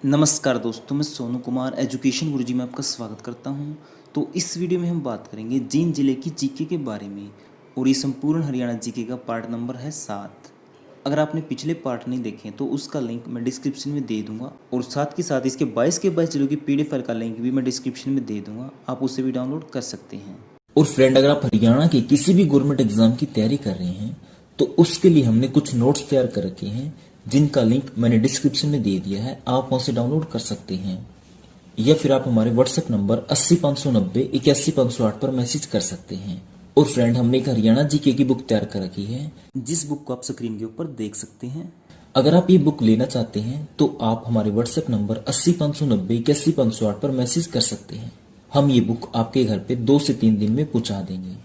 नमस्कार दोस्तों, मैं सोनू कुमार एजुकेशन गुरुजी में आपका स्वागत करता हूं। तो इस वीडियो में हम बात करेंगे जींद जिले की जीके के बारे में और ये संपूर्ण हरियाणा जीके का पार्ट नंबर है 7। अगर आपने पिछले पार्ट नहीं देखे तो उसका लिंक मैं डिस्क्रिप्शन में दे दूंगा और साथ के साथ इसके 22 के 22 जिलों की पीडीएफ फाइल का लिंक भी मैं डिस्क्रिप्शन में दे दूंगा, आप उसे भी डाउनलोड कर सकते हैं। और फ्रेंड, अगर आप हरियाणा के किसी भी गवर्नमेंट एग्जाम की तैयारी कर रहे हैं तो उसके लिए हमने कुछ नोट्स तैयार कर रखे हैं जिनका लिंक मैंने डिस्क्रिप्शन में दे दिया है, आप वहां से डाउनलोड कर सकते हैं। या फिर आप हमारे व्हाट्सएप नंबर 80 590 81 508 पर मैसेज कर सकते हैं। और फ्रेंड, हमने एक हरियाणा जीके की बुक तैयार कर रखी है जिस बुक को आप स्क्रीन के ऊपर देख सकते हैं। अगर आप ये बुक लेना चाहते हैं तो आप हमारे व्हाट्सएप नंबर 80 590 81 508 पर मैसेज कर सकते हैं। हम ये बुक आपके घर पे 2 से 3 दिन में पहुंचा देंगे।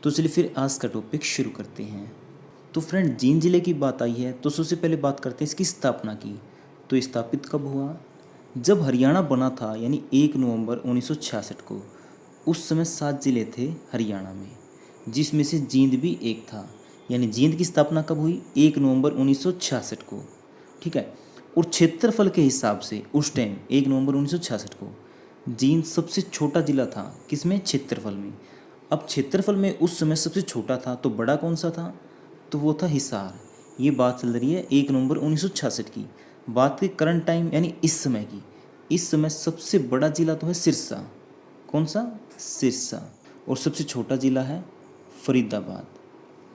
तो चलिए फिर आज का टॉपिक शुरू करते हैं। तो फ्रेंड, जींद जिले की बात आई है तो सबसे पहले बात करते हैं इसकी स्थापना की। तो स्थापित कब हुआ? जब हरियाणा बना था, यानी 1 नवंबर 1966 को। उस समय 7 जिले थे हरियाणा में, जिसमें से जींद भी एक था। यानी जींद की स्थापना कब हुई? 1 नवंबर 1966 को। ठीक है। और क्षेत्रफल के हिसाब से उस टाइम 1 नवंबर 1966 को जींद सबसे छोटा जिला था। किसमें? क्षेत्रफल में। अब क्षेत्रफल में उस समय सबसे छोटा था तो बड़ा कौन सा था? तो वो था हिसार। ये बात चल रही है 1 नवंबर 1966 की। बात की करंट टाइम यानी इस समय की। इस समय सबसे बड़ा जिला तो है सिरसा। कौन सा? सिरसा। और सबसे छोटा जिला है फरीदाबाद।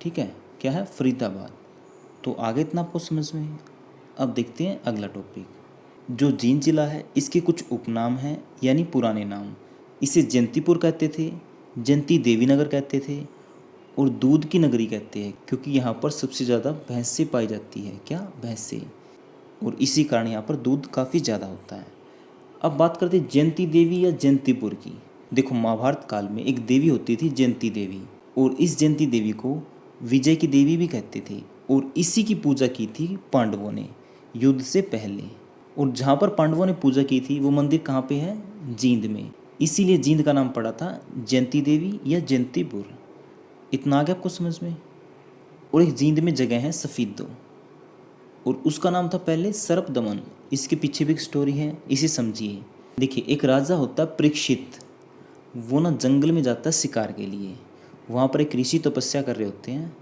ठीक है, क्या है? फरीदाबाद। तो आगे इतना आपको समझ में है। अब देखते हैं अगला टॉपिक। जो जींद जिला है इसके कुछ उपनाम हैं, यानी पुराने नाम। इसे जयंतीपुर कहते थे, जयंती देवी नगर कहते थे और दूध की नगरी कहते हैं, क्योंकि यहाँ पर सबसे ज़्यादा भैंसें पाई जाती है। क्या? भैंसें। और इसी कारण यहाँ पर दूध काफ़ी ज़्यादा होता है। अब बात करते हैं जयंती देवी या जयंतीपुर की। देखो, महाभारत काल में एक देवी होती थी जयंती देवी, और इस जयंती देवी को विजय की देवी भी कहते थे। और इसी की पूजा की थी पांडवों ने युद्ध से पहले। और जहाँ पर पांडवों ने पूजा की थी वो मंदिर कहाँ पे है? जींद में। इसीलिए जींद का नाम पड़ा था जयंती देवी या जयंतीपुर। इतना आ गया आपको समझ में। और एक जींद में जगह है सफीदो, और उसका नाम था पहले सर्पदमन। इसके पीछे भी एक स्टोरी है, इसे समझिए। देखिए, एक राजा होता है परीक्षित। वो ना जंगल में जाता है शिकार के लिए। वहाँ पर एक ऋषि तपस्या कर रहे होते हैं।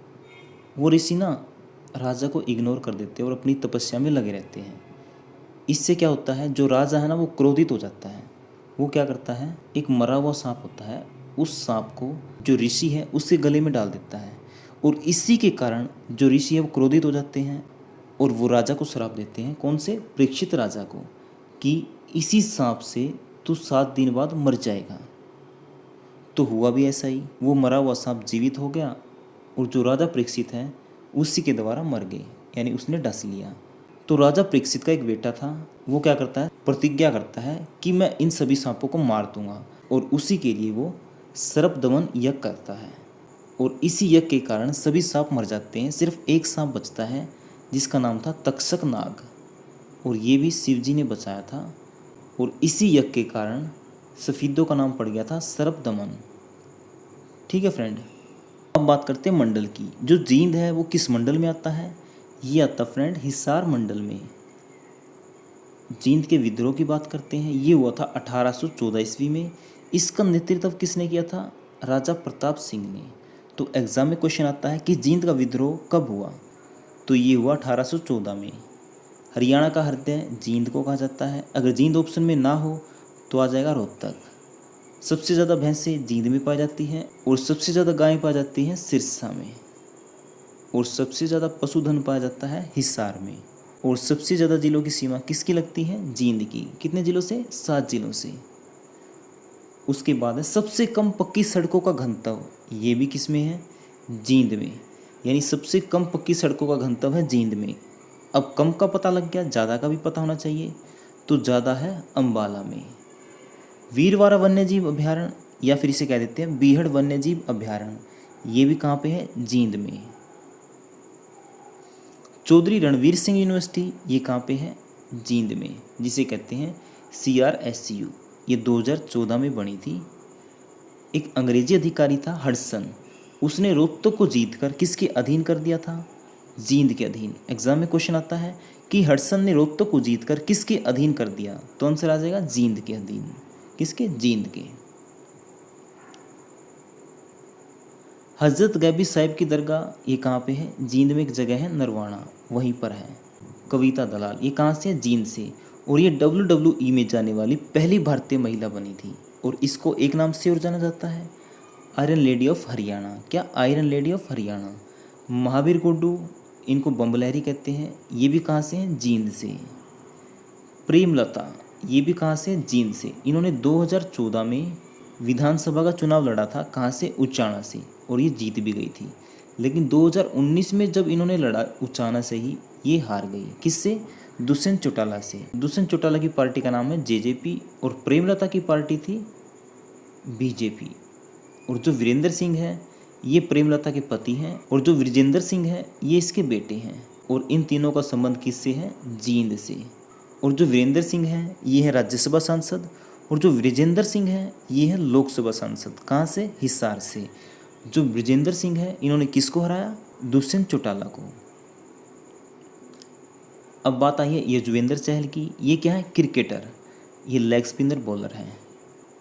वो ऋषि ना राजा को इग्नोर कर देते हैं और अपनी तपस्या में लगे रहते हैं। इससे क्या होता है, जो राजा है ना वो क्रोधित हो जाता है। वो क्या करता है, एक मरा हुआ सांप होता है, उस सांप को जो ऋषि है उसके गले में डाल देता है। और इसी के कारण जो ऋषि है वो क्रोधित हो जाते हैं और वो राजा को श्राप देते हैं। कौन से? परीक्षित राजा को, कि इसी सांप से तू 7 दिन बाद मर जाएगा। तो हुआ भी ऐसा ही। वो मरा हुआ सांप जीवित हो गया और जो राजा परीक्षित है उसी के द्वारा मर गए, यानी उसने डस लिया। तो राजा परीक्षित का एक बेटा था। वो क्या करता है, प्रतिज्ञा करता है कि मैं इन सभी सांपों को मार दूंगा, और उसी के लिए वो सर्पदमन यज्ञ करता है। और इसी यज्ञ के कारण सभी सांप मर जाते हैं, सिर्फ एक सांप बचता है जिसका नाम था तक्षक नाग, और ये भी शिव जी ने बचाया था। और इसी यज्ञ के कारण सफीदों का नाम पड़ गया था सर्पदमन। ठीक है फ्रेंड। अब बात करते हैं मंडल की। जो जींद है वो किस मंडल में आता है? ये आता फ्रेंड हिसार मंडल में। जींद के विद्रोह की बात करते हैं। ये हुआ था 1814 ईस्वी में। इसका नेतृत्व किसने किया था? राजा प्रताप सिंह ने। तो एग्जाम में क्वेश्चन आता है कि जींद का विद्रोह कब हुआ? तो ये हुआ 1814 में। हरियाणा का हृदय जींद को कहा जाता है। अगर जींद ऑप्शन में ना हो तो आ जाएगा रोहतक। सबसे ज़्यादा भैंसें जींद में पाई जाती हैं और सबसे ज़्यादा गायें पाई जाती हैं सिरसा में। और सबसे ज़्यादा पशुधन पाया जाता है हिसार में। और सबसे ज़्यादा जिलों की सीमा किसकी लगती है? जींद की। कितने जिलों से? 7 जिलों से। उसके बाद है सबसे कम पक्की सड़कों का घनत्व। ये भी किस में है? जींद में। यानी सबसे कम पक्की सड़कों का घनत्व है जींद में। अब कम का पता लग गया, ज़्यादा का भी पता होना चाहिए। तो ज़्यादा है अम्बाला में। वीरवारा वन्यजीव अभ्यारण्य, या फिर इसे कह देते हैं बीहड़ वन्यजीव अभ्यारण्य, ये भी कहाँ पे है? जींद में। चौधरी रणवीर सिंह यूनिवर्सिटी, ये कहाँ पे है? जींद में, जिसे कहते हैं CRSU। ये 2014 में बनी थी। एक अंग्रेजी अधिकारी था हडसन, उसने रोहतक को जीतकर किसके अधीन कर दिया था? जींद के अधीन। एग्जाम में क्वेश्चन आता है कि हडसन ने रोहतक को जीतकर किसके अधीन कर दिया? तो आंसर आ जाएगा जींद के अधीन। किसके? जींद के। हजरत गैबी साहिब की दरगाह ये कहाँ पे है? जींद में एक जगह है नरवाना, वहीं पर है। कविता दलाल ये कहाँ से है? जींद से। और ये WWE में जाने वाली पहली भारतीय महिला बनी थी और इसको एक नाम से और जाना जाता है, आयरन लेडी ऑफ हरियाणा। क्या? Iron lady of Haryana. Mahavir Guddu इनको बम्बलहरी कहते हैं, ये भी कहाँ से हैं? जींद से। प्रेमलता ये भी कहाँ से? जींद से। इन्होंने 2014 में विधानसभा का चुनाव लड़ा था, कहाँ से? उचाना से, और ये जीत भी गई थी। लेकिन 2019 में जब इन्होंने लड़ा उचाना से ही, ये हार गई। किससे? दुष्यंत चौटाला से। दुष्यंत चौटाला की पार्टी का नाम है जेजेपी और प्रेमलता की पार्टी थी बीजेपी। और जो वीरेंद्र सिंह है ये प्रेमलता के पति हैं और जो विजेंद्र सिंह है ये इसके बेटे हैं। और इन तीनों का संबंध किससे है? जींद से। और जो वीरेंद्र सिंह है ये है राज्यसभा सांसद और जो विजेंद्र सिंह है ये है लोकसभा सांसद। कहाँ से? हिसार से। जो विजेंद्र सिंह है इन्होंने किसको हराया? दुष्यंत चौटाला को। अब बात आई है युजवेंद्र चहल की। ये क्या है? क्रिकेटर, ये लेग स्पिनर बॉलर है।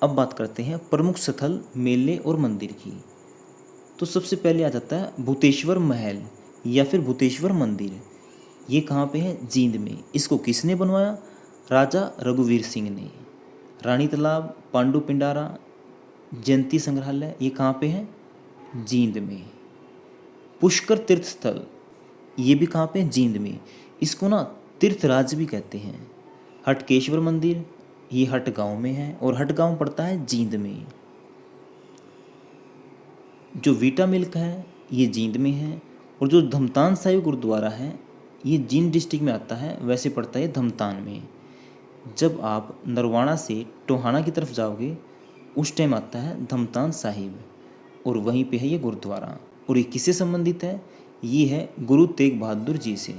अब बात करते हैं प्रमुख स्थल, मेले और मंदिर की। तो सबसे पहले आ जाता है भूतेश्वर महल या फिर भूतेश्वर मंदिर। ये कहाँ पे है? जींद में। इसको किसने बनवाया? राजा रघुवीर सिंह ने। रानी तालाब, पांडु पिंडारा, जयंती संग्रहालय ये कहाँ पे है? जींद में। पुष्कर तीर्थ स्थल ये भी कहाँ पे? जींद में। इसको ना तीर्थराज भी कहते हैं। हटकेश्वर मंदिर ये हट गांव में है और हट गांव पड़ता है जींद में। जो वीटा मिल्क है ये जींद में है और जो धमतान साहिब गुरुद्वारा है ये जींद डिस्ट्रिक्ट में आता है, वैसे पड़ता है धमतान में। जब आप नरवाना से टोहाना की तरफ जाओगे उस टाइम आता है धमतान साहिब और वहीं पे है ये गुरुद्वारा। और ये किससे संबंधित है? ये है गुरु तेग बहादुर जी से।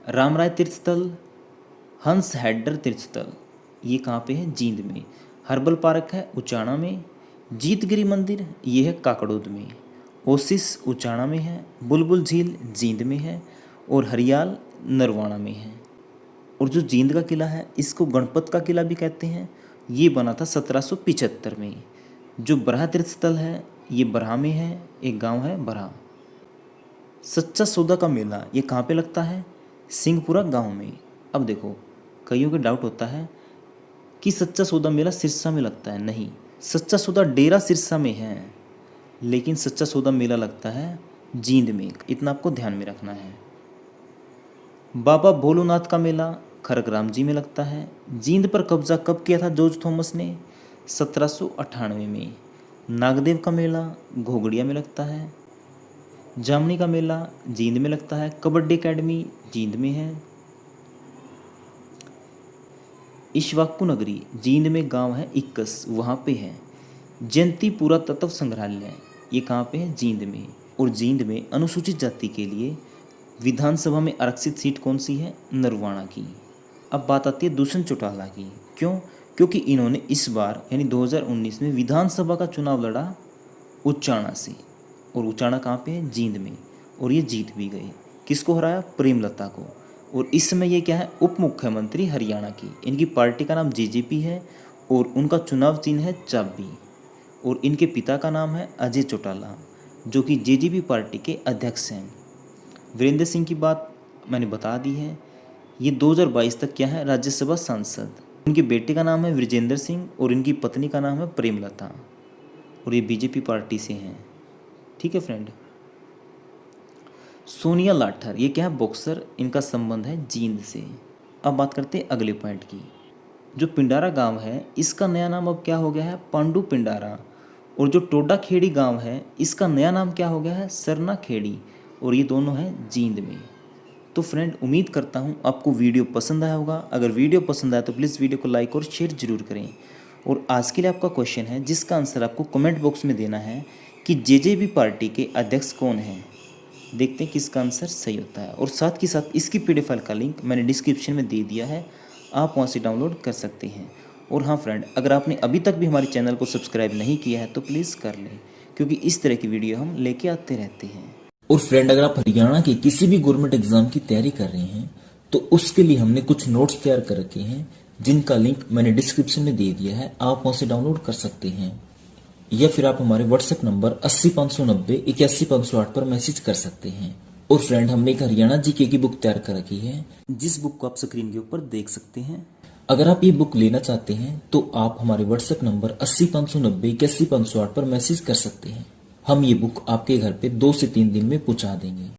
रामराय तीर्थस्थल, हंस हैडर तीर्थस्थल ये कहाँ पे है? जींद में। हर्बल पार्क है उचाना में। जीतगिरी मंदिर ये है काकड़ोद में। ओसिस उचाना में है। बुलबुल झील जींद में है और हरियाल नरवाना में है। और जो जींद का किला है इसको गणपत का किला भी कहते हैं। ये बना था 1775 में। जो बरहा तीर्थस्थल है ये बरहा में है, एक गांव है बरहा। सच्चा सौदा का मेला ये कहाँ पे लगता है? सिंहपुरा गांव में। अब देखो कईयों को डाउट होता है कि सच्चा सौदा मेला सिरसा में लगता है। नहीं, सच्चा सौदा डेरा सिरसा में है लेकिन सच्चा सौदा मेला लगता है जींद में। इतना आपको ध्यान में रखना है। बाबा भोलूनाथ का मेला खरगराम जी में लगता है। जींद पर कब्जा कब किया था जॉर्ज थॉमस ने? 1798 में। नागदेव का मेला घोगड़िया में लगता है। जामनी का मेला जींद में लगता है। कबड्डी एकेडमी जींद में है। इश्वाकू नगरी जींद में गांव है इक्कस, वहाँ पे है। जयंती पुरातत्व संग्रहालय ये कहाँ पे है? जींद में। और जींद में अनुसूचित जाति के लिए विधानसभा में आरक्षित सीट कौन सी है? नरवाना की। अब बात आती है दुष्यंत चौटाला की। क्यों? क्योंकि इन्होंने इस बार यानी 2019 में विधानसभा का चुनाव लड़ा उचाना से और उचाना कहाँ पे है? जींद में। और ये जीत भी गए। किसको हराया? प्रेमलता को। और इस समय ये क्या है? उप मुख्यमंत्री हरियाणा की। इनकी पार्टी का नाम जेजेपी है और उनका चुनाव चिन्ह है चाबी। और इनके पिता का नाम है अजय चौटाला जो कि जेजेपी पार्टी के अध्यक्ष हैं। वीरेंद्र सिंह की बात मैंने बता दी है। ये 2022 तक क्या है? राज्यसभा सांसद। इनके बेटे का नाम है विजेंद्र सिंह और इनकी पत्नी का नाम है प्रेमलता और ये बीजेपी पार्टी से हैं। ठीक है फ्रेंड। सोनिया लाठर ये क्या है? बॉक्सर। इनका संबंध है जींद से। अब बात करते हैं अगले पॉइंट की। जो पिंडारा गांव है इसका नया नाम अब क्या हो गया है? पांडु पिंडारा। और जो टोडा खेड़ी गांव है इसका नया नाम क्या हो गया है? सरना खेड़ी। और ये दोनों हैं जींद में। तो फ्रेंड उम्मीद करता हूँ आपको वीडियो पसंद आया होगा। अगर वीडियो पसंद आया तो प्लीज़ वीडियो को लाइक और शेयर जरूर करें। और आज के लिए आपका क्वेश्चन है जिसका आंसर आपको कमेंट बॉक्स में देना है कि जेजेपी पार्टी के अध्यक्ष कौन हैं। देखते हैं किसका आंसर सही होता है। और साथ ही साथ इसकी पीडीएफ फाइल का लिंक मैंने डिस्क्रिप्शन में दे दिया है, आप वहाँ से डाउनलोड कर सकते हैं। और हाँ फ्रेंड, अगर आपने अभी तक भी हमारे चैनल को सब्सक्राइब नहीं किया है तो प्लीज़ कर लें, क्योंकि इस तरह की वीडियो हम लेके आते रहते हैं। और फ्रेंड अगर आप हरियाणा के किसी भी गवर्नमेंट एग्जाम की तैयारी कर रहे हैं तो उसके लिए हमने कुछ नोट्स तैयार कर रखे हैं जिनका लिंक मैंने डिस्क्रिप्शन में दे दिया है, आप वहां से डाउनलोड कर सकते हैं या फिर आप हमारे व्हाट्सएप नंबर 805990 81508 पर मैसेज कर सकते हैं। और फ्रेंड हमने एक हरियाणा जीके की बुक तैयार कर रखी है जिस बुक को आप स्क्रीन के ऊपर देख सकते हैं। अगर आप ये बुक लेना चाहते हैं तो आप हमारे व्हाट्सएप नंबर 805990 81508 पर मैसेज कर सकते हैं। हम ये बुक आपके घर पे 2 से 3 दिन में पहुंचा देंगे।